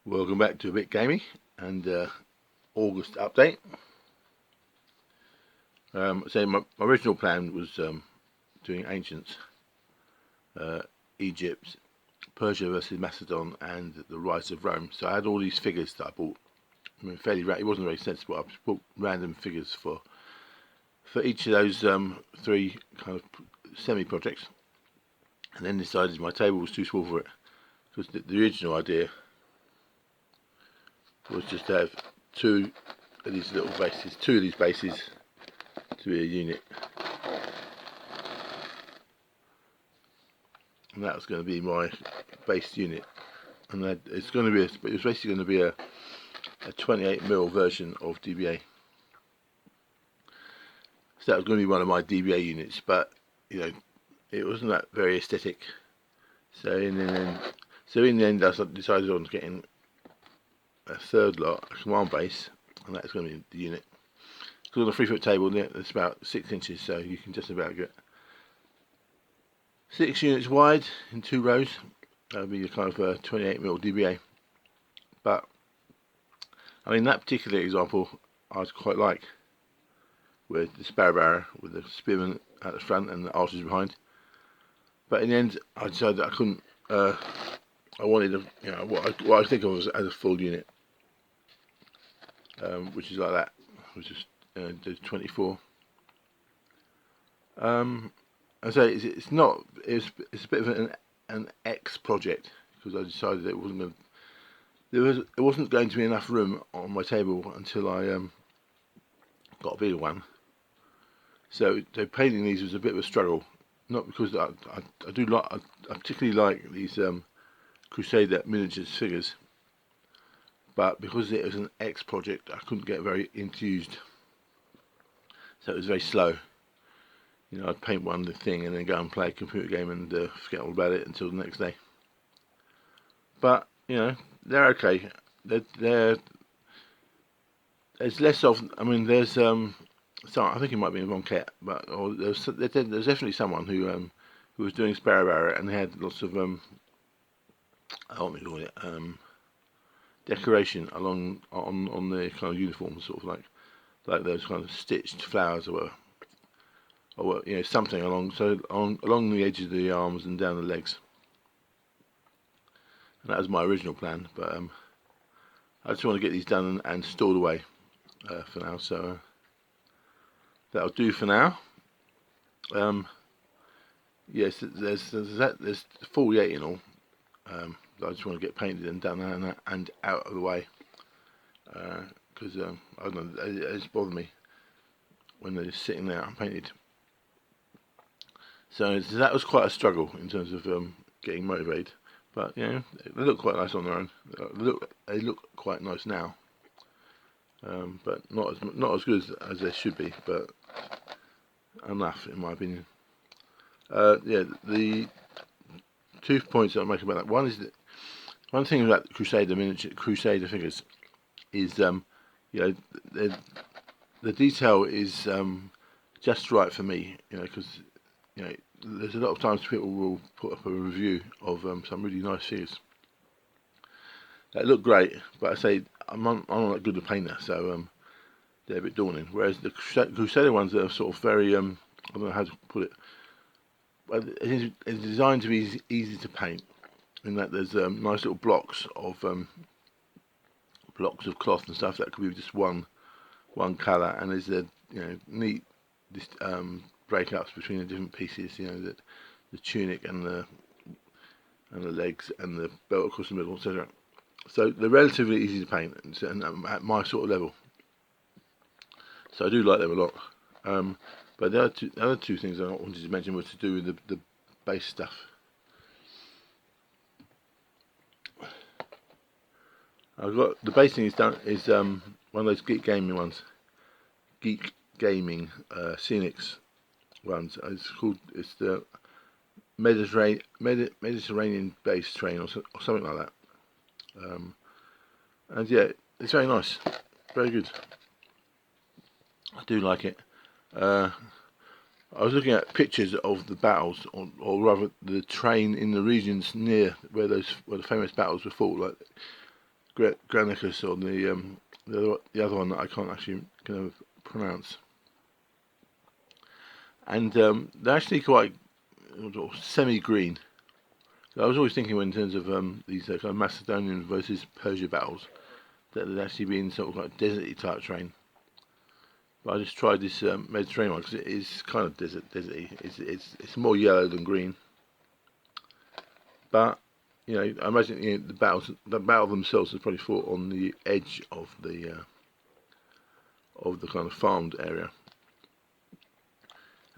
Welcome back to a bit Gamey and August update. So my original plan was doing Ancients, Egypt, Persia versus Macedon, and the Rise of Rome. So I had all these figures that I bought. I mean, it wasn't very sensible. I just bought random figures for each of those three kind of semi-projects, and then decided my table was too small for it, because the original idea was just to have two of these bases to be a unit, and that was going to be my base unit. And it was basically going to be a 28mm version of DBA. So that was going to be one of my DBA units, but you know, it wasn't that very aesthetic. So in the end, I decided on getting a third lot, a command base, and that's going to be the unit. Because on a 3-foot table, it's about 6 inches, so you can just about get 6 units wide in 2 rows. That would be your kind of 28mm DBA. But I mean, that particular example I was quite like, with the Sparabara with the spearmen at the front and the archers behind. But in the end, I decided that I couldn't. I wanted what I think of as a full unit, which is like that, which is there's 24. And so it's a bit of an X project, because I decided it wasn't going to be enough room on my table until I got a bigger one. So painting these was a bit of a struggle, not because I particularly like these Crusader miniatures figures, but because it was an X project, I couldn't get very enthused. So it was very slow. You know, I'd paint one thing and then go and play a computer game and forget all about it until the next day. But you know, they're okay. There's less of. I mean, there's some. I think it might be in Von Ket, but there's definitely someone who was doing Sparabara, and they had lots of what do you call it, decoration on the kind of uniforms, sort of like those kind of stitched flowers or you know, something along the edges of the arms and down the legs. And that was my original plan, but I just want to get these done and stored away for now. So that'll do for now. Yes, there's 48 in all. I just want to get painted and done and out of the way, because I don't know, it just bothers me when they're just sitting there unpainted. So that was quite a struggle in terms of getting motivated, but you know, they look quite nice on their own. They look quite nice now, but not as good as they should be, but enough in my opinion. Yeah, the 2 points that I'll make about that. One is that one thing about Crusader figures is you know, the detail is just right for me. You know, because you know, there's a lot of times people will put up a review of some really nice figures that look great, but I say I'm not that good a painter, so they're a bit daunting. Whereas the Crusader ones are sort of very I don't know how to put it, but it's designed to be easy to paint, in that there's nice little blocks of cloth and stuff that could be just one colour, and there's neat breakups between the different pieces. You know, the tunic and the legs and the belt across the middle, etc. So they're relatively easy to paint, and at my sort of level. So I do like them a lot. But the other two things I wanted to mention was to do with the base stuff. I've got the base thing is one of those Geek Gaming ones. Geek Gaming Scenics ones. It's the Mediterranean base train or something like that. And yeah, it's very nice, very good. I do like it. I was looking at pictures of the battles, or rather the train in the regions near where the famous battles were fought. Like Granicus, or the other one that I can't actually kind of pronounce. And they're actually quite semi-green. So I was always thinking, in terms of these kind of Macedonian versus Persia battles, that they'd actually be in sort of like deserty type terrain. But I just tried this Mediterranean one because it is kind of deserty. It's more yellow than green. But you know, I imagine the battle themselves is probably fought on the edge of the kind of farmed area.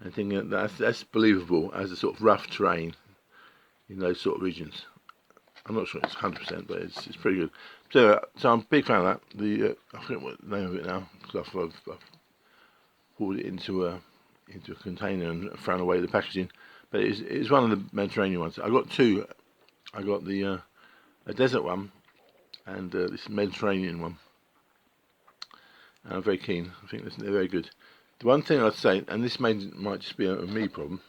I think that's believable as a sort of rough terrain in those sort of regions. I'm not sure it's 100%, but it's pretty good. So I'm a big fan of that. I forget what the name of it now, because I've poured it into a container and thrown away the packaging. But it's one of the Mediterranean ones. I got two. I got a desert one and this Mediterranean one. And I'm very keen. I think they're very good. The one thing I'd say, and this might just be a me problem.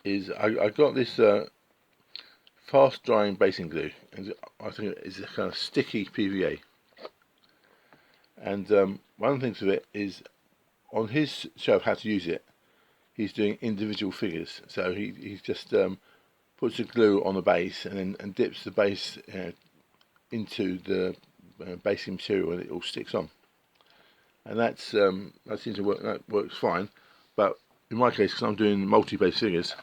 Is I got this fast drying basing glue, and I think it's a kind of sticky PVA. And one of the things with it is, on his show of how to use it, he's doing individual figures. So he just puts the glue on the base and dips the base into the basing material, and it all sticks on. And that seems to work. That works fine. But in my case, because I'm doing multi-base figures,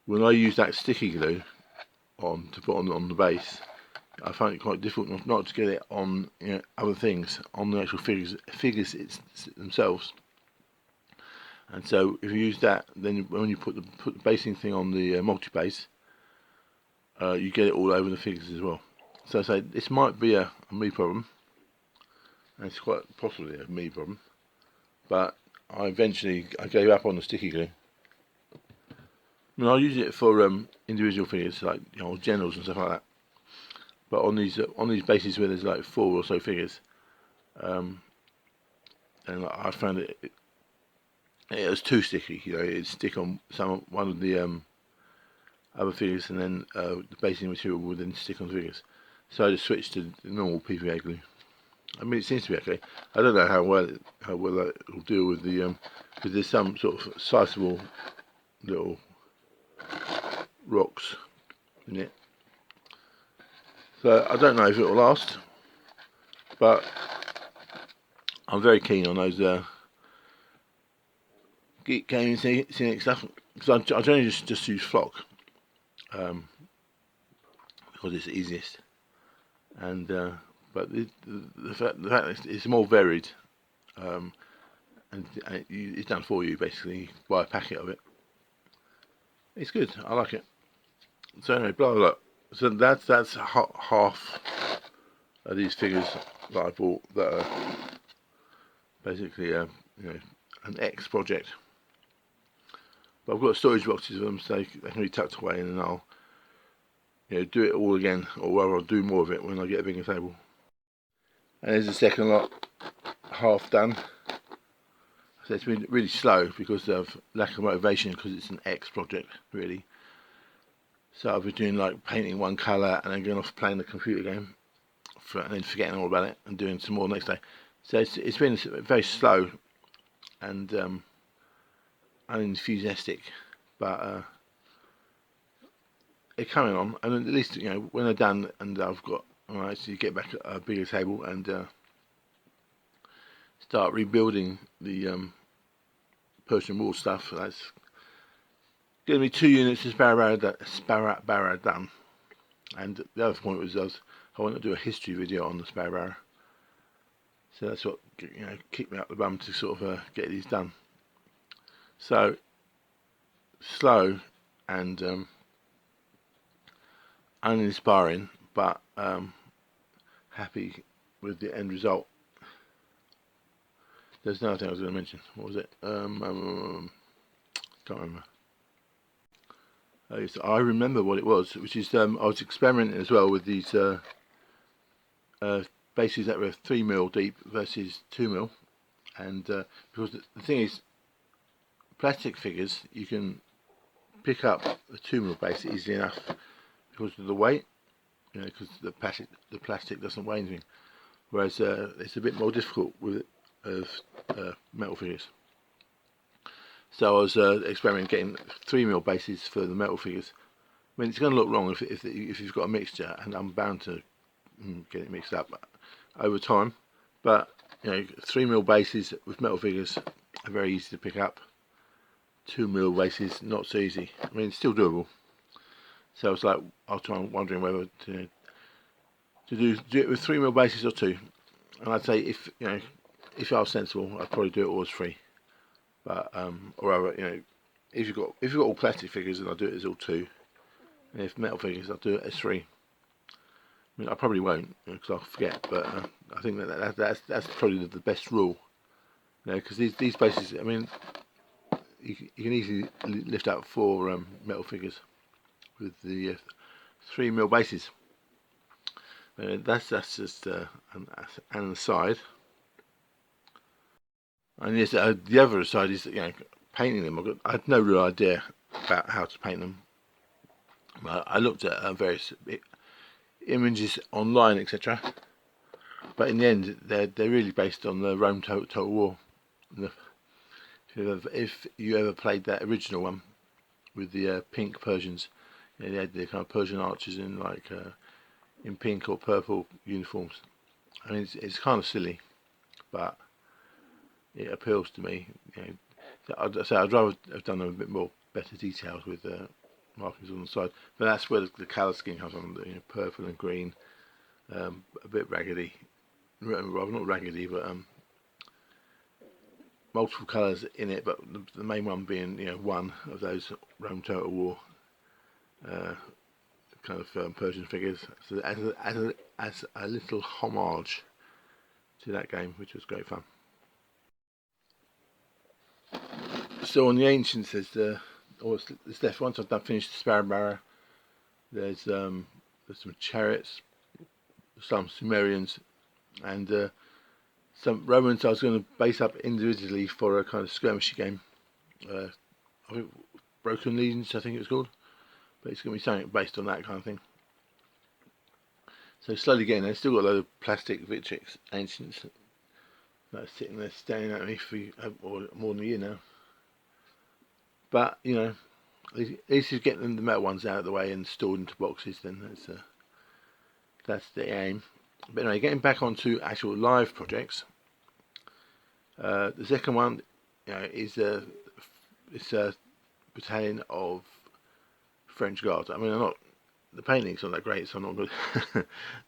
when I use that sticky glue to put on the base, I find it quite difficult not to get it on other things, on the actual figures themselves. And so if you use that, then when you put the basing thing on the multi-base, you get it all over the figures as well. So I say this might be a me problem, and it's quite possibly a me problem, but I gave up on the sticky glue. I mean, I'll use it for individual figures, like generals and stuff like that. But on these bases where there's like 4 or so figures, and I found it was too sticky. It'd stick on one of the other figures, and then the basing material would then stick on the figures. So I just switched to normal PVA glue. I mean, it seems to be okay. I don't know how well it will deal with the because there's some sort of sizable little rocks in it. So I don't know if it will last, but I'm very keen on those gaming scenic stuff, because I generally just use flock because it's the easiest, and but the fact that it's more varied, and it's done for you basically. You buy a packet of it. It's good. I like it. So anyway, blah blah blah. So that's half of these figures that I bought that are basically an X project. But I've got storage boxes of them, so they can be tucked away, and then I'll do it all again, or rather I'll do more of it when I get a bigger table. And there's the second lot, half done. So it's been really slow because of lack of motivation, because it's an X project really. So I've been doing like painting one colour and then going off playing the computer game, and then forgetting all about it and doing some more next day. So it's been very slow and unenthusiastic, but it's coming on. And at least when they're done and I've got, I actually get back a bigger table and start rebuilding the Persian wall stuff. That's going to be 2 units of Sparabara done. And the other point was I want to do a history video on the Sparabara. So that's what kicked me up the bum to sort of get these done. So slow and uninspiring, but happy with the end result. There's another thing I was going to mention. What was it? Can't remember. I remember what it was, which is I was experimenting as well with these bases that were 3mm deep versus 2mm, and because the thing is, plastic figures you can pick up the 2mm base easily enough because of the weight, because the plastic doesn't weigh anything. Whereas it's a bit more difficult with metal figures. So I was experimenting getting 3mm bases for the metal figures. I mean, it's going to look wrong if you've got a mixture, and I'm bound to get it mixed up over time. But 3mm bases with metal figures are very easy to pick up. 2mm bases not so easy. I mean, it's still doable. So I was like, wondering whether to do it with 3mm bases or 2. And I'd say if I was sensible, I'd probably do it all as 3. But or rather, if you've got all plastic figures, then I'll do it as all 2. And if metal figures, I'll do it as 3. I mean, I probably won't because I'll forget. But I think that's probably the best rule. Because these bases, I mean, you can easily lift out 4 metal figures with the 3mm bases. That's just an aside. And yes, the other side is painting them. I had no real idea about how to paint them. I looked at various images online, etc. But in the end, they're really based on the Rome Total War. If you ever played that original one with the pink Persians, they had the kind of Persian archers in in pink or purple uniforms. I mean, it's kind of silly, but it appeals to me. I'd rather have done a bit more better details with markings on the side. But that's where the colour scheme comes on. Purple and green, a bit raggedy. Rather not raggedy, but multiple colours in it. But the main one being one of those Rome Total War kind of Persian figures. So as a little homage to that game, which was great fun. So on the ancients, there's left. Once I've finished the Sparabara, there's some chariots, some Sumerians, and some Romans. I was going to base up individually for a kind of skirmishy game. I think Broken Legions, I think it's called, but it's going to be something based on that kind of thing. So slowly getting there. Still got a load of plastic Victrix ancients that are sitting there staring at me for more than a year now. But at least you get the metal ones out of the way and stored into boxes. Then that's the aim. But anyway, getting back onto actual live projects. The second one, is it's a battalion of French Guards. I mean, the painting's not that great, so I'm not good.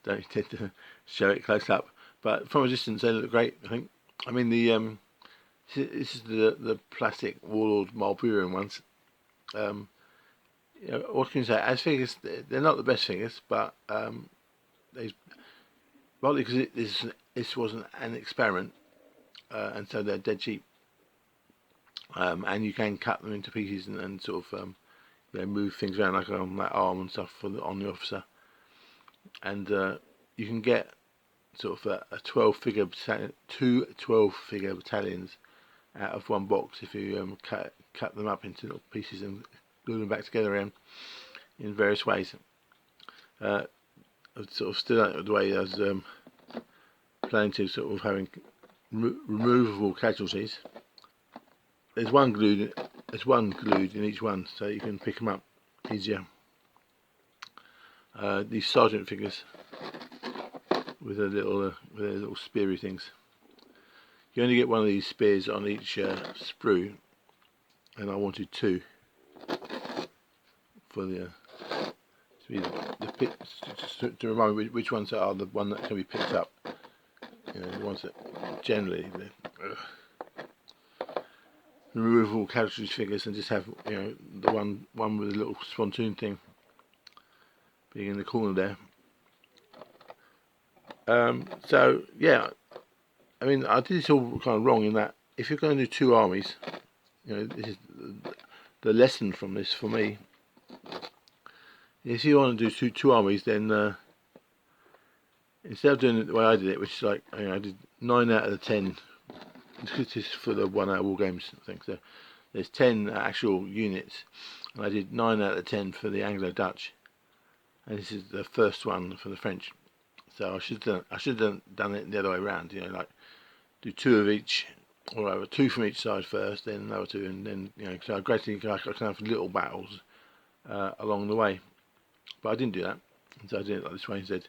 Don't intend to show it close up. But from a distance, they look great. I think. I mean, this is the plastic Warlord Marlburian ones. What can you say? As figures, they're not the best figures, but partly because this wasn't an experiment, and so they're dead cheap. And you can cut them into pieces and sort of move things around like on that arm and stuff on the officer. And you can get sort of a 12-figure battalion, 2 12-figure battalions out of one box if you cut them up into little pieces and glue them back together again in various ways. I've sort of stood out the way I was planning to sort of having removable casualties. There's one glued in each one, so you can pick them up easier. These sergeant figures with their little speary things. You only get one of these spears on each sprue, and I wanted 2 for to remind me which ones are the one that can be picked up. The ones that generally removable casualties figures, and just have the one with a little spontoon thing being in the corner there. So yeah, I mean, I did this all kind of wrong in that if you're going to do 2 armies, this is the lesson from this for me. If you want to do two armies, then instead of doing it the way I did it, which is like I did 9 out of the 10. This is for the 1 hour war games thing. So there's 10 actual units, And I did 9 out of 10 for the Anglo-Dutch, and this is the first one for the French. So I should have done it the other way around. You know, like do 2 of each, or over 2 from each side first, then another 2, and then so I gradually I can have little battles along the way. But I didn't do that, so I did it like this way instead.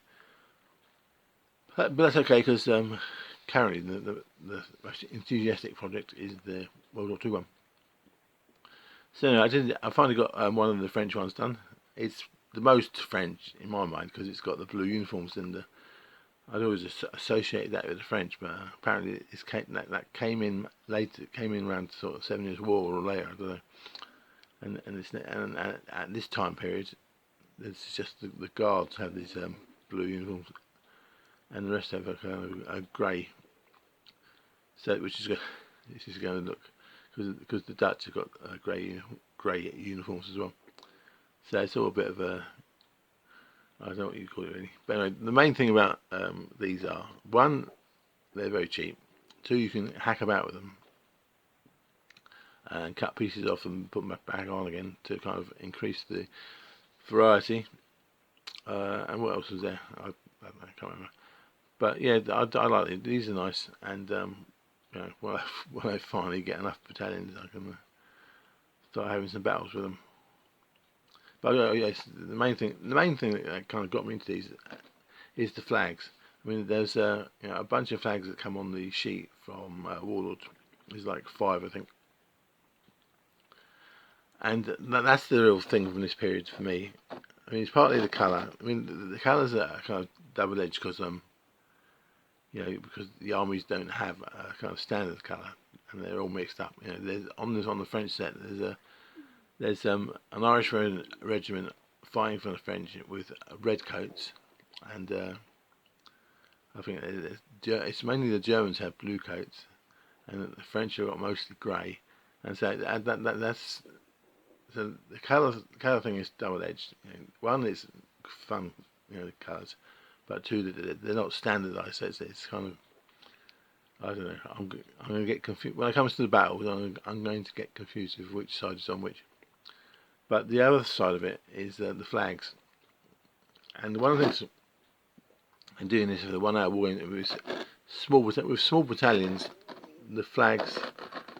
But that's okay, because currently the most enthusiastic project is the World War II one. So anyway, I finally got one of the French ones done. It's the most French in my mind because it's got the blue uniforms, and I'd always associated that with the French, but apparently that came in later. It came in around sort of 7 Years' War or later, I don't know. And at this time period, it's just the guards have these blue uniforms, and the rest have a kind of a grey. So which is going to look, because the Dutch have got grey uniforms as well. So it's all a bit of a, I don't know what you call it really. But anyway, the main thing about these are, 1, they're very cheap. 2, you can hack about with them and cut pieces off and put them back on again to kind of increase the variety. And what else was there? I don't know, I can't remember. But yeah, I like it. These are nice, and when I finally get enough battalions, I can start having some battles with them. But yes, the main thing that kind of got me into these is the flags. I mean, there's a bunch of flags that come on the sheet from Warlord. There's like 5, I think, and that's the real thing from this period for me. I mean, it's partly the colour. I mean, the colours are kind of double-edged because because the armies don't have a kind of standard colour, and they're all mixed up. There's on the French set, there's an Irish regiment fighting for the French with red coats, and I think it's mainly the Germans have blue coats, and the French have got mostly grey, and so that's so the colour thing is double-edged. 1, it's fun, the colours, but 2, they're not standardised, so it's kind of, I don't know. I'm going to get confused when it comes to the battles. I'm going to get confused with which side is on which. But the other side of it is the flags, and one of the things in doing this for the 1 hour war with small battalions, the flags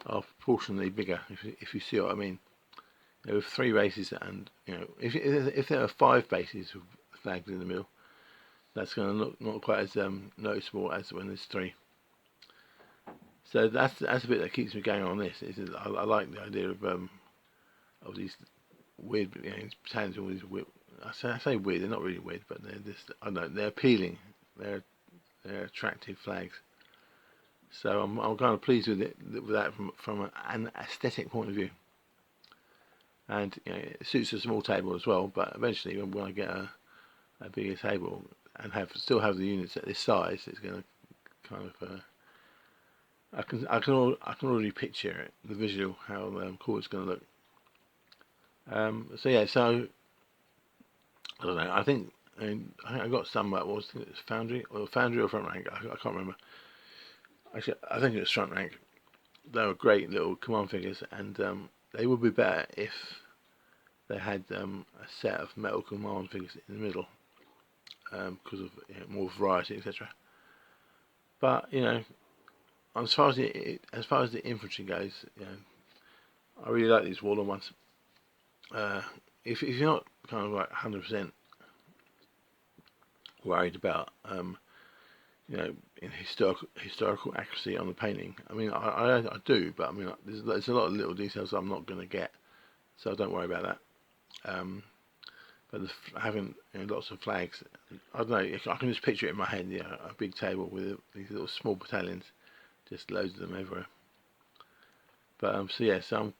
are proportionally bigger. If you see what I mean. With 3 bases, and if there are 5 bases with flags in the middle, that's going to look not quite as noticeable as when there's 3. So that's a bit that keeps me going on this. I like the idea of these weird battalions. All these weird, I say weird. They're not really weird, but they're just, I don't know. They're appealing. They're attractive flags. So I'm kind of pleased with that from an aesthetic point of view. And it suits a small table as well. But eventually, when I get a bigger table and still have the units at this size, it's going to kind of I can already picture it, the visual, how cool it's going to look. So yeah, so I don't know. I think I got some. What was it? Foundry or front rank? I can't remember. Actually, I think it was front rank. They were great little command figures, and they would be better if they had a set of metal command figures in the middle, because of more variety, etc. But as far as the infantry goes, I really like these Warlord ones. If you're not kind of like 100% worried about in historical accuracy on the painting, I mean I do, but I mean there's a lot of little details I'm not going to get, so don't worry about that. But having lots of flags, I don't know. I can just picture it in my head. A big table with these little small battalions, just loads of them everywhere. But so yeah, so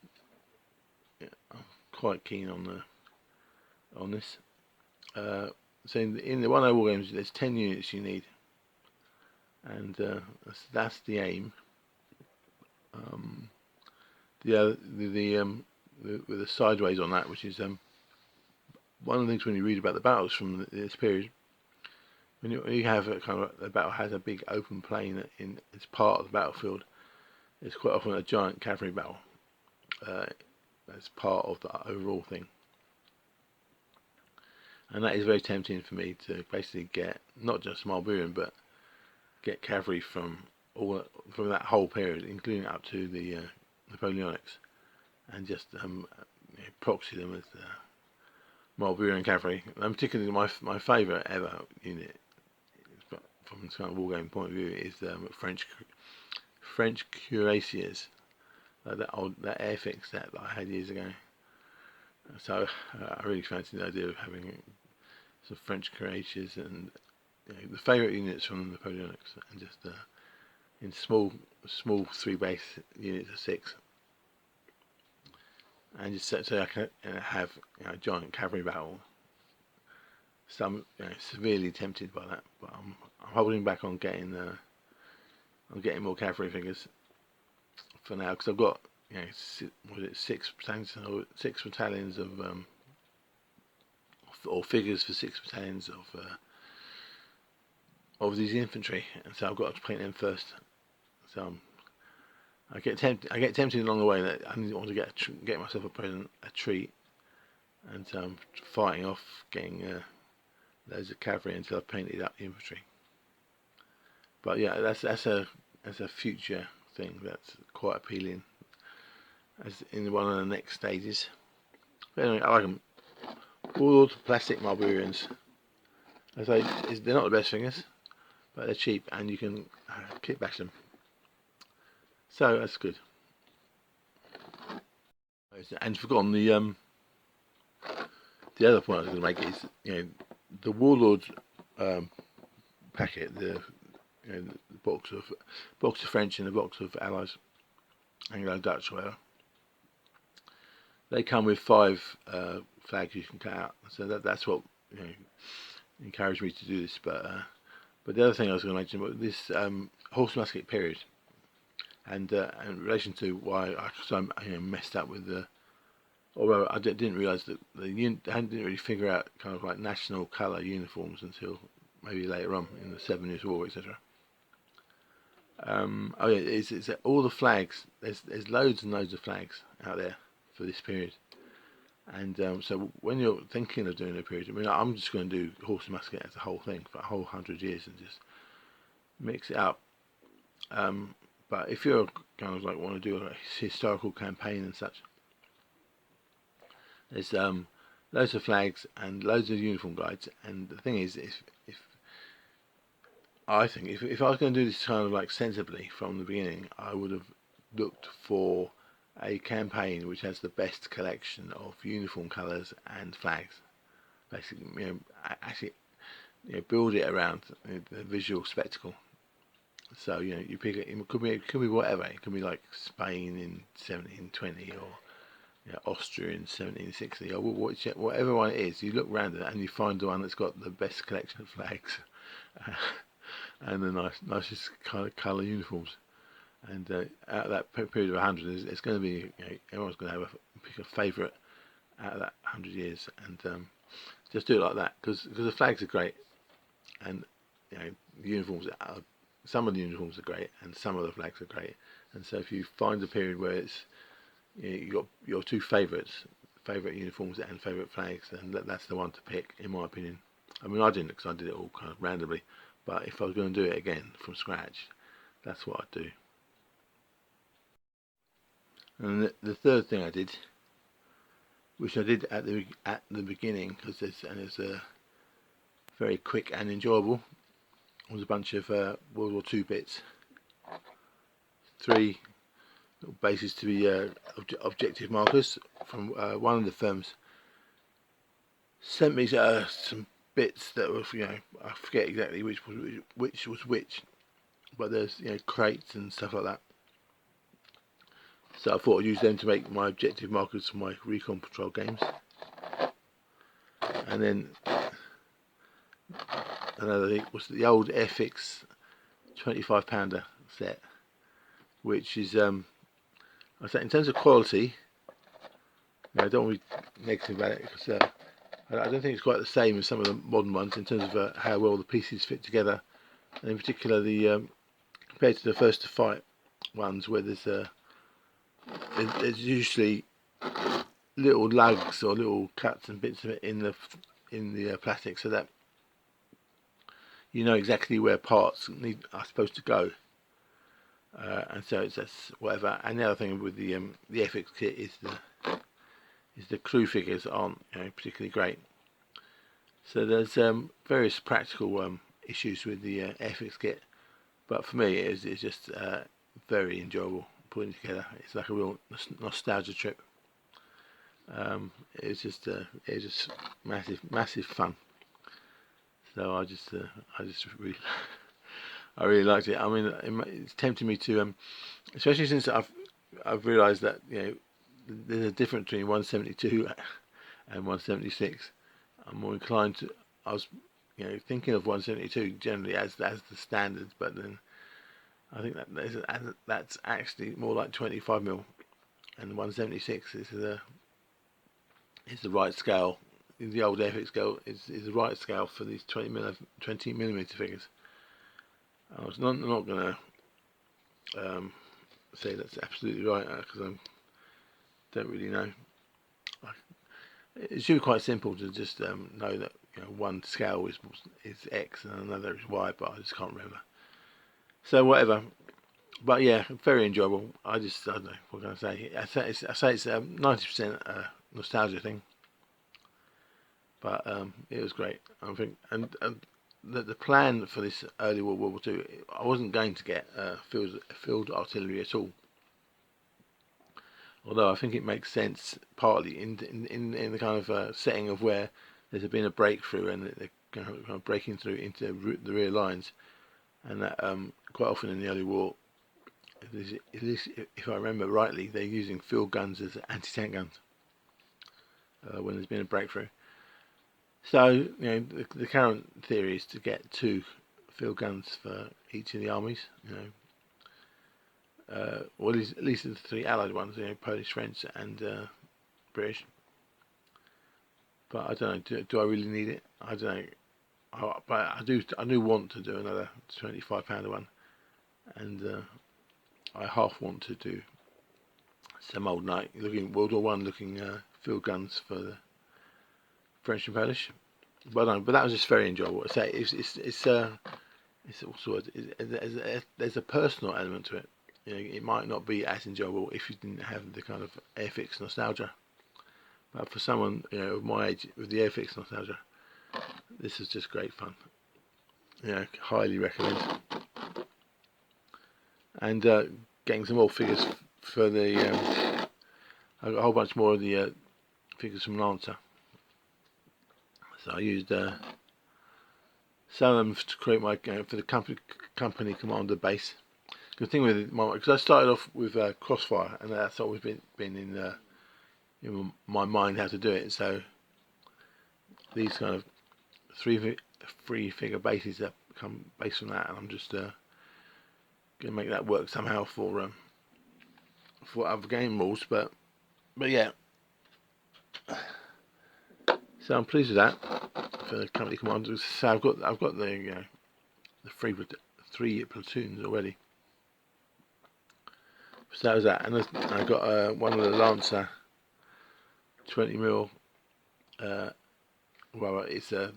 I'm quite keen on this. So in the 1 war games, there's 10 units you need, and that's the aim. With the sideways on that, which is one of the things when you read about the battles from this period, when you have a kind of a battle has a big open plain as part of the battlefield, it's quite often a giant cavalry battle. as part of the overall thing. And that is very tempting for me to basically get not just Marlburian, but get cavalry from that whole period, including up to the Napoleonics, and just proxy them as Marlburian cavalry. And particularly my favourite ever unit, from this kind of wargaming point of view, is French cuirassiers, that airfix set that I had years ago. So I really fancy the idea of having some French cuirassiers, and the favourite units from the Napoleonics, and just in small 3 base units of 6, and just so I can have a giant cavalry battle. So I'm severely tempted by that, but I'm holding back on getting more cavalry figures for now, because I've got 6 battalions of or figures for 6 battalions of these infantry, and so I've got to paint them first. So I get tempted along the way that I want to get myself a treat, and so I'm fighting off getting loads of cavalry until I've painted up the infantry. But yeah, that's a future thing that's quite appealing, as in one of the next stages. But anyway, I like them. All the plastic Marlburians, as I say, they're not the best fingers, but they're cheap and you can kit bash them. So that's good. And forgotten the other point I was going to make is the Warlord packet, the box of French and a box of Allies, Anglo-Dutch, whatever. They come with 5 flags you can cut out, so that's what encouraged me to do this. But the other thing I was going to mention was this horse musket period, and in relation to why I messed up with the. Although I didn't realise that I didn't really figure out kind of like national colour uniforms until maybe later on in the 7 Years' War, etc. Oh yeah, it's all the flags. There's loads and loads of flags out there for this period, and so when you're thinking of doing a period, I mean, I'm just going to do horse and musket as a whole thing for a whole 100 years and just mix it up. But if you're kind of like want to do a historical campaign and such, there's loads of flags and loads of uniform guides. And the thing is, if I was going to do this kind of like sensibly from the beginning, I would have looked for a campaign which has the best collection of uniform colours and flags. Basically, actually, build it around the visual spectacle. So you pick it. It could be whatever. It could be like Spain in 1720 or Austria in 1760 or whatever one it is. You look around it and you find the one that's got the best collection of flags and the nicest kind of colour uniforms. And out of that period of 100, it's going to be everyone's going to pick a favourite out of that 100 years, and just do it like that, because the flags are great, and the uniforms some of the uniforms are great, and some of the flags are great. And so if you find a period where it's you got your 2 favourite uniforms and favourite flags, then that's the one to pick, in my opinion. I mean, I didn't, because I did it all kind of randomly, but if I was going to do it again from scratch, that's what I'd do. And the third thing I did, which I did at the beginning, because it's very quick and enjoyable, was a bunch of World War II bits. 3 little bases to be objective markers from one of the firms. Sent me some bits that were, I forget exactly which was which, but there's crates and stuff like that. So I thought I'd use them to make my objective markers for my recon patrol games. And then another thing was the old Airfix 25-pounder set, which is I say, in terms of quality, I don't want to be negative about it, because I don't think it's quite the same as some of the modern ones in terms of how well the pieces fit together, and in particular compared to the First to Fight ones, where there's usually little lugs or little cuts and bits of it in the plastic, so that you know exactly where parts are supposed to go. And so that's whatever. And the other thing with the FX kit is the crew figures aren't particularly great. So there's various practical issues with the FX kit, but for me it's just very enjoyable putting it together. It's like a real nostalgia trip. It's just massive fun. So I just really I really liked it. I mean, it's tempted me to, especially since I've realised that there's a difference between 172 and 176. I'm more inclined to. I was thinking of 172 generally as the standard, but then I think that's actually more like 25mm, and 176 is the right scale. The old FX scale is the right scale for these 20mm figures. I was not going to say that's absolutely right because I don't really know. It's usually quite simple to just know that one scale is X and another is Y, but I just can't remember. So whatever. But yeah, very enjoyable. I don't know what can I say. I say it's 90% nostalgia thing, but it was great. I think, and the plan for this early World War II, I wasn't going to get field artillery at all. Although I think it makes sense partly in the kind of setting of where there's been a breakthrough and they're kind of breaking through into the rear lines, and that quite often in the early war, at least if I remember rightly, they're using field guns as anti-tank guns when there's been a breakthrough. So the current theory is to get 2 field guns for each of the armies. Or at least the 3 Allied ones, Polish, French, and British. But I don't know. Do I really need it? I don't know. But I do want to do another £25 one, and I half want to do some old night looking World War One looking field guns for the French and Polish. But that was just very enjoyable. I say it's also there's a personal element to it. It might not be as enjoyable if you didn't have the kind of Airfix nostalgia. But for someone of my age with the Airfix nostalgia, this is just great fun. Highly recommend. And getting some more figures for the I got a whole bunch more of the figures from Lancer. So I used some of them to create my for the company commander base. The thing with it, because I started off with Crossfire, and that's always been in my mind how to do it. So these kind of three figure bases that come based from that, and I'm just gonna make that work somehow for other game rules. But yeah. So I'm pleased with that for the company commanders. So I've got the three platoons already. So that was that, and I got one of the Lancer 20mm. Well, it's a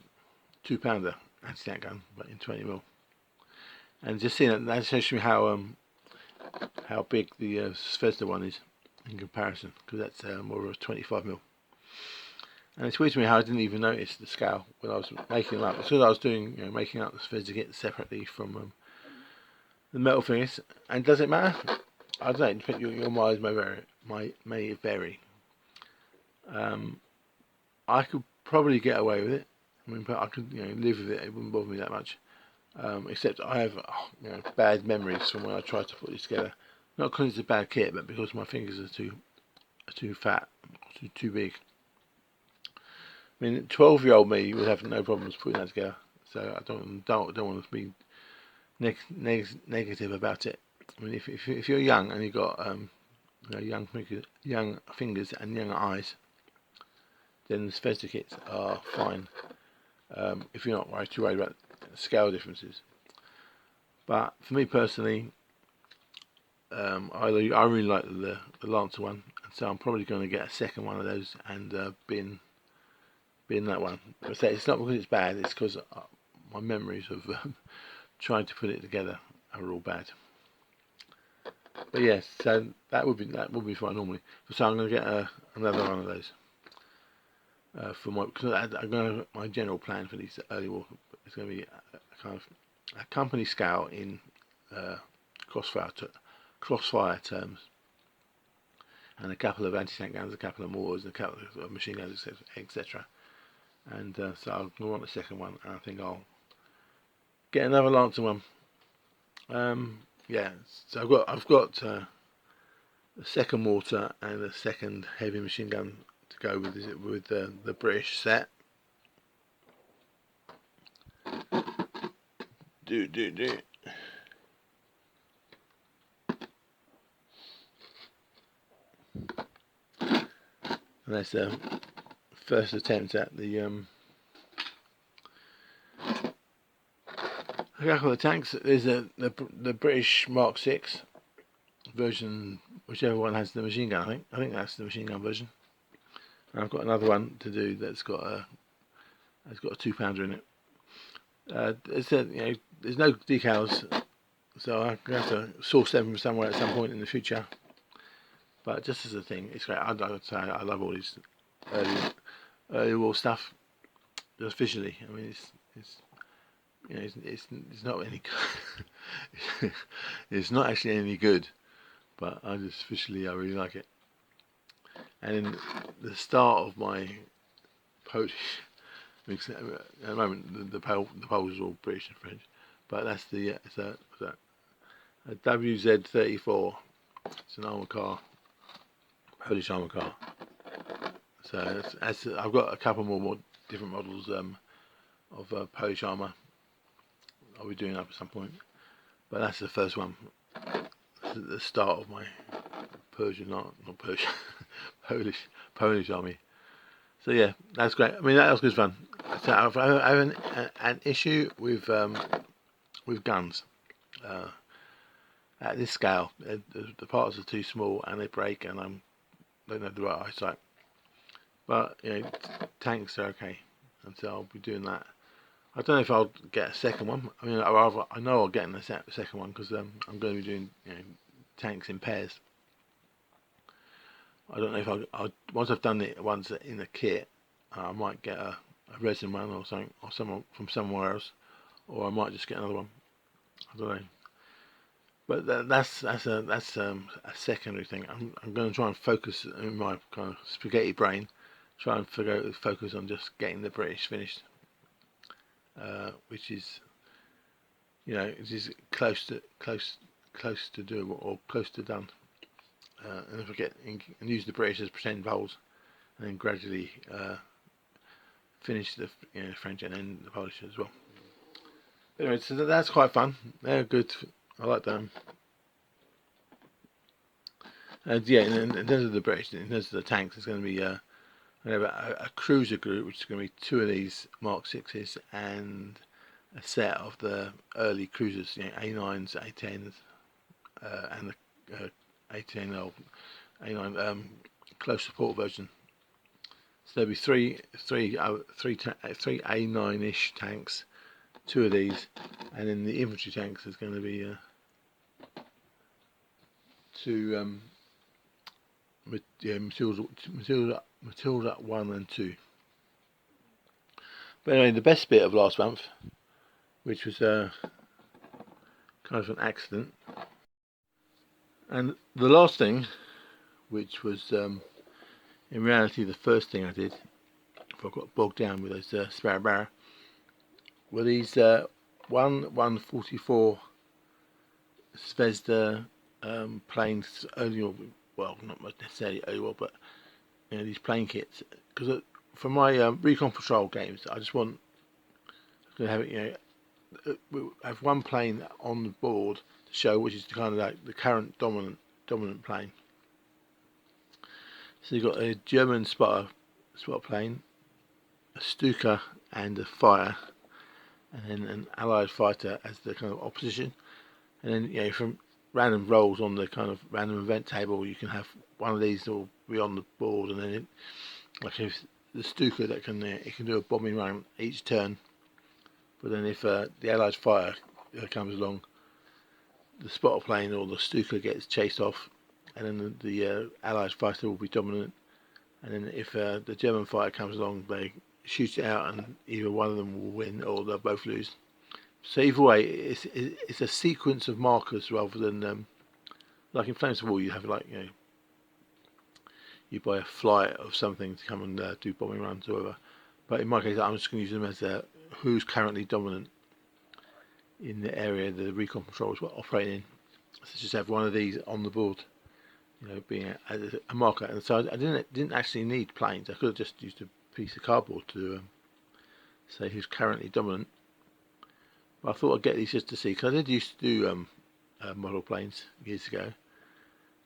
£2 anti-tank gun, but in 20mm. And just seeing that shows me how big the Zvezda one is in comparison, because that's more of a 25mm. And it's weird to me how I didn't even notice the scale when I was making them up. As soon as I was doing, making up the Zvezda kit separately from the metal figures. And does it matter? I don't know. Your mileage may vary. I could probably get away with it. I mean, but I could live with it. It wouldn't bother me that much. Except I have bad memories from when I tried to put this together. Not because it's a bad kit, but because my fingers are too fat, too big. I mean, 12-year-old me would have no problems putting that together. So I don't want to be negative about it. I mean, if you're young and you've got young fingers and young eyes, then the Zvezda kits are fine. If you're not too worried about scale differences. But for me personally, I really like the Lancer one, so I'm probably going to get a second one of those and bin that one. I say it's not because it's bad, it's because my memories of trying to put it together are all bad. But yes, so that would be fine normally. So I'm going to get another one of those for my, because my general plan for these early war is going to be a kind of a company scale in crossfire terms, and a couple of anti-tank guns, a couple of mortars, and a couple of machine guns, etc. And so I want a second one, and I think I'll get another Lancer one. Yeah, so I've got a second mortar and a second heavy machine gun to go with the British set. And that's the first attempt at the a couple of tanks. There's the British Mark 6 version, whichever one has the machine gun. I think that's the machine gun version. And I've got another one to do that's got a 2-pounder in it. There's no decals, so I'm gonna have to source them from somewhere at some point in the future. But just as a thing, it's great. I love all these early war stuff. Just visually, I mean, it's not any good. It's not actually any good, but I just visually I really like it. And in the start of my Polish, at the moment the Poles are all British and French, but that's it's a WZ-34. It's an armour car, Polish armour car. So I've got a couple more different models of Polish armour I'll be doing up at some point, but that's the first one. The start of my Persian, not Persian, Polish army. So yeah, that's great. I mean, that was good fun. So I have an issue with guns at this scale. The parts are too small and they break, and I don't have the right eyesight. But tanks are okay, and so I'll be doing that. I don't know if I'll get a second one. I mean, I know I'll get a second one because I'm going to be doing tanks in pairs. I don't know if I'll once I've done it once in the kit, I might get a resin one or something, or someone from somewhere else, or I might just get another one. I don't know. But that's a secondary thing. I'm going to try and focus in my kind of spaghetti brain, try and focus on just getting the British finished, which is it is close to doable or close to done. And if I get and use the British as pretend Poles, and then gradually finish the French and then the Polish as well. But anyway, so that's quite fun. They're good. I like them. And yeah, in terms of the British, in terms of the tanks, it's going to be I have a cruiser group, which is going to be 2 of these Mark 6s and a set of the early cruisers, A9s, A10s, and the A10 or A9 close support version. So there'll be three A9-ish tanks, 2 of these, and in the infantry tanks there's going to be 2 Matilda 1 and 2. But anyway, the best bit of last month, which was kind of an accident, and the last thing, which was in reality the first thing I did before I got bogged down with those Sparabara, were these 144 Zvezda planes early war. Well, not necessarily early war, but these plane kits. Because for my recon patrol games, I just want to have it. Have one plane on the board to show which is kind of like the current dominant plane. So you've got a German spotter plane, a Stuka and a Fire, and then an Allied fighter as the kind of opposition. And then from random rolls on the kind of random event table. You can have one of these will be on the board, and then like if the Stuka that can it can do a bombing run each turn. But then if the Allied fire comes along, the spotter plane or the Stuka gets chased off, and then the Allied fighter will be dominant. And then if the German fighter comes along, they shoot it out, and either one of them will win or they'll both lose. So either way, it's a sequence of markers rather than like in Flames of War, you have like you buy a flight of something to come and do bombing runs or whatever. But in my case, I'm just going to use them as who's currently dominant in the area the recon controllers were operating in. So just have one of these on the board, being a marker. And so I didn't actually need planes. I could have just used a piece of cardboard to say who's currently dominant. But I thought I'd get these just to see, because I did used to do model planes years ago.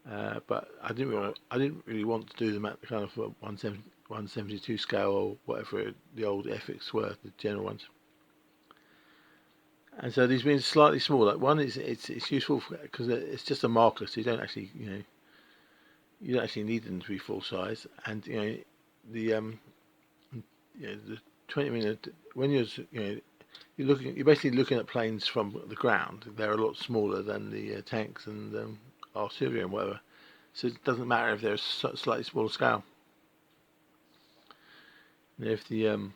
But I didn't really want to do them at the kind of 172 scale or whatever the old ethics were, the general ones. And so these being slightly smaller, one is it's useful because it's just a marker, so you don't actually need them to be full size. And the 20mm, when you're basically looking at planes from the ground. They're a lot smaller than the tanks and artillery and whatever, so it doesn't matter if they're a slightly smaller scale. And if your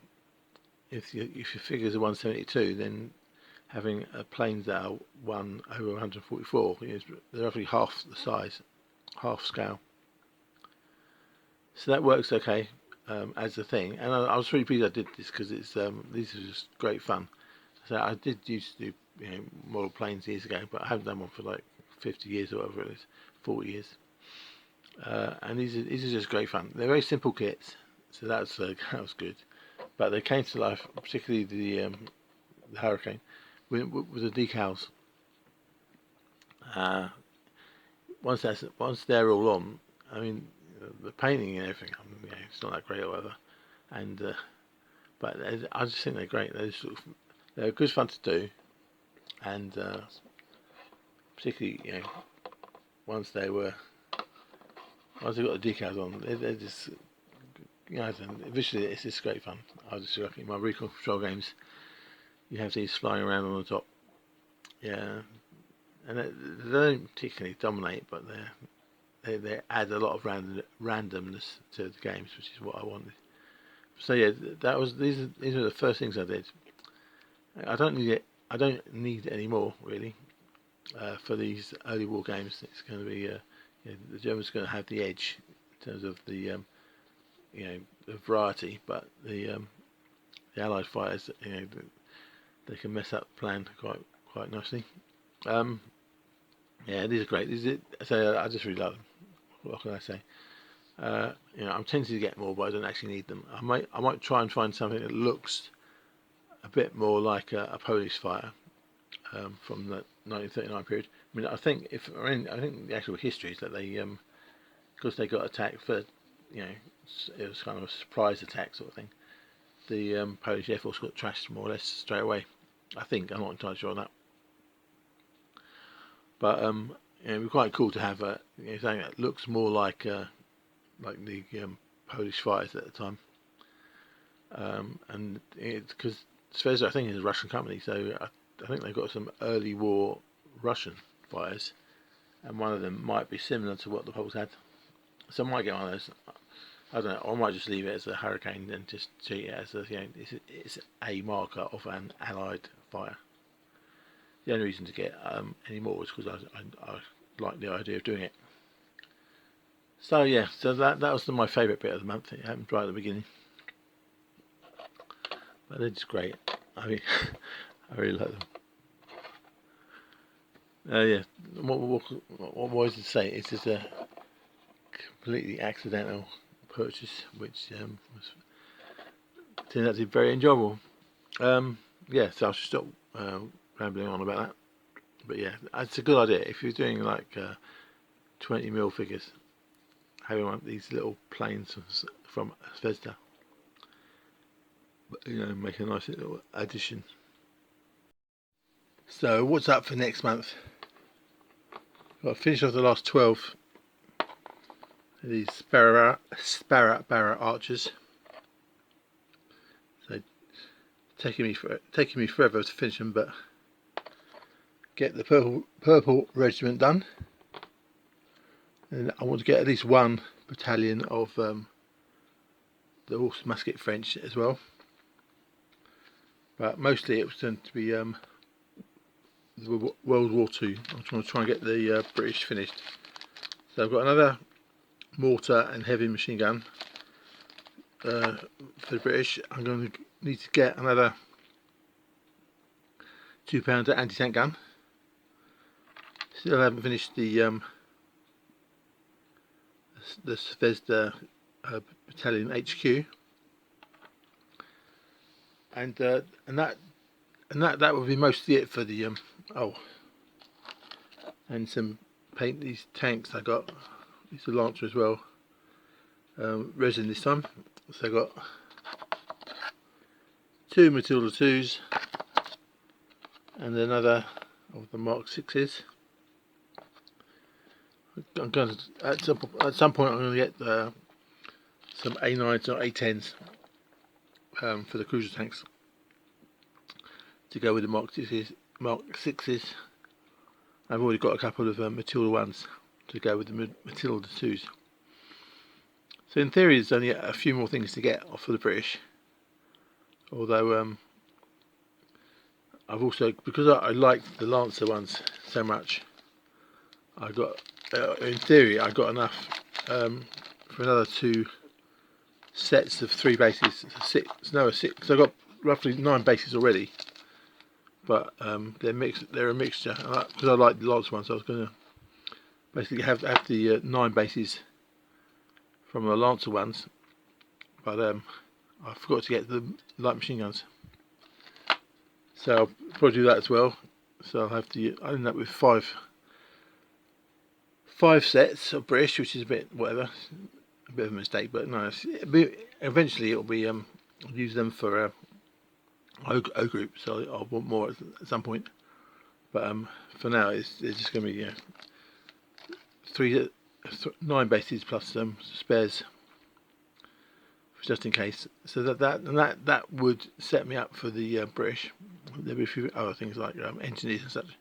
figures are 172, then having planes that are 1/144, they're roughly half the size, half scale. So that works okay as a thing, and I was really pleased I did this because these are just great fun. So I did used to do model planes years ago, but I haven't done one for like 50 years or whatever it is, 40 years. And these are just great fun. They're very simple kits, so that was good. But they came to life, particularly the Hurricane, with the decals. Once they're all on, I mean, the painting and everything, it's not that great or whatever. And but I just think they're great. They're good fun to do, and particularly once they got the decals on, they're just visually it's just great fun. I just look in my recon control games, you have these flying around on the top, and they don't particularly dominate, but they add a lot of randomness to the games, which is what I wanted. So yeah, these are the first things I did. I don't need any more really for these early war games. It's going to be the Germans are going to have the edge in terms of the the variety, but the Allied fighters they can mess up the plan quite nicely. Yeah, these are great. So I just really love them. What can I say? I'm tempted to get more, but I don't actually need them. I might try and find something that looks a bit more like a Polish fighter from the 1939 period. I mean, I think the actual history is that they, because they got attacked for, it was kind of a surprise attack sort of thing. The Polish Air Force got trashed more or less straight away. I think, I'm not entirely sure on that. But it'd be quite cool to have something that looks more like the Polish fighters at the time. And it's because Zvezda, I think, is a Russian company, so I think they've got some early war Russian fighters, and one of them might be similar to what the Poles had. So I might get one of those. I don't know. I might just leave it as a Hurricane and just treat it as it's a marker of an Allied fighter. The only reason to get any more was because I like the idea of doing it. So yeah, so that was my favourite bit of the month. It happened right at the beginning. But they're just great. I mean, I really like them. Yeah, what was to say? It's just a completely accidental purchase, which turned out to be very enjoyable. Yeah, so I should stop rambling on about that. But yeah, it's a good idea if you're doing like 20mm figures, having one of these little planes from Zvezda. Make a nice little addition. So what's up for next month? I've finished off the last 12 of these Sparabara archers. So taking me forever to finish them, but get the purple regiment done, and I want to get at least one battalion of the horse musket French as well. But mostly it was going to be the World War II. I'm trying to get the British finished. So I've got another mortar and heavy machine gun for the British. I'm going to need to get another 2-pounder anti-tank gun. Still haven't finished the Zvezda battalion HQ, and that will be mostly it for the and some paint these tanks. I got these are Lancer as well, resin this time. So I got 2 Matilda 2s and another of the Mark 6s. I'm going to, at some point I'm going to get some A9s or A10s for the cruiser tanks to go with the Mark 6s. I've already got a couple of Matilda 1s to go with the Matilda 2s. So in theory there's only a few more things to get off for the British, although I've also, because I liked the Lancer ones so much, I got in theory I got enough for another 2 sets of 3 bases. 6, because I got roughly 9 bases already, but they're a mixture, because I like the Lancer ones. So I was going to basically have the 9 bases from the Lancer ones, but I forgot to get the light machine guns, so I'll probably do that as well. So I'll end up with 5 sets of British, which is a bit of a mistake, but no, eventually it'll be I'll use them for O group, so I'll want more at some point, but for now it's just going to be 9 bases plus some spares just in case. So that would set me up for the British. There'll be a few other things like engineers and such,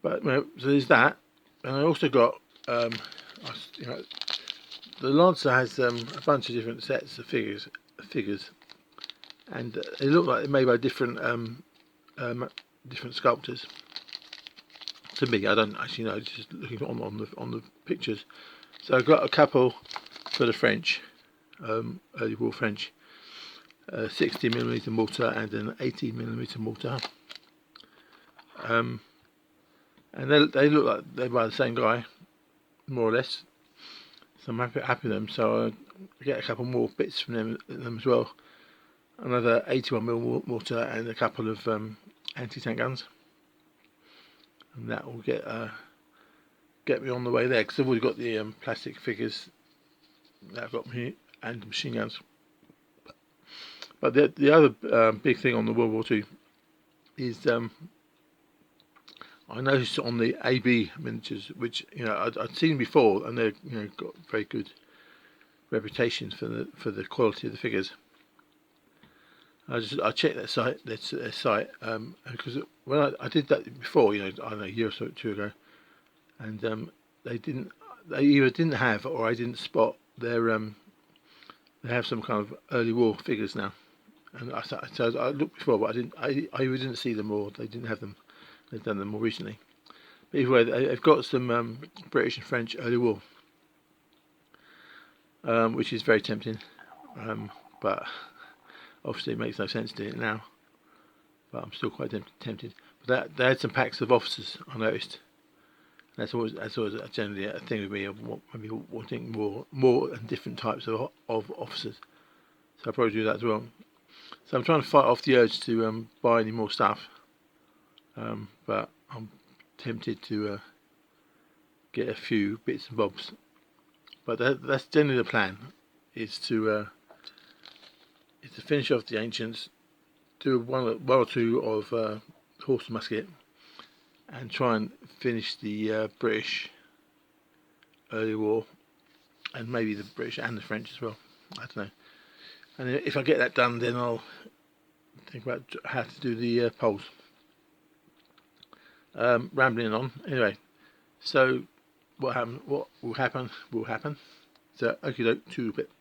but so there's that. And I also got the Lancer has a bunch of different sets of figures, and they look like they're made by different sculptors. To me, I don't actually know, just looking on the pictures. So I've got a couple for the French, early war French, 60mm mortar and an 80mm mortar. And they look like they're by the same guy, more or less. So I'm happy with them. So I get a couple more bits from them as well. Another 81mm mortar and a couple of anti-tank guns, and that will get me on the way there, because I've already got the plastic figures that I've got here and machine guns. But the other big thing on the World War II is I noticed on the AB miniatures, which I'd seen before, and they've got very good reputations for the quality of the figures. I checked their site, because when I did that before, I don't know, a year or so, 2 ago, and they either didn't have, or I didn't spot their they have some kind of early war figures now, and so I looked before, but I either didn't see them or they didn't have them. They've done them more recently. But either way, they've got some British and French early war, which is very tempting, but obviously it makes no sense doing it now. But I'm still quite tempted. But they had some packs of officers, I noticed. That's always generally a thing with me, of maybe wanting more and different types of officers. So I'll probably do that as well. So I'm trying to fight off the urge to buy any more stuff. But I'm tempted to get a few bits and bobs. But that's generally the plan: is to finish off the ancients, do one or two of horse and musket, and try and finish the British early war, and maybe the British and the French as well. I don't know. And if I get that done, then I'll think about how to do the polls. Rambling on. Anyway, so what will happen will happen. So, okie doke, to a bit.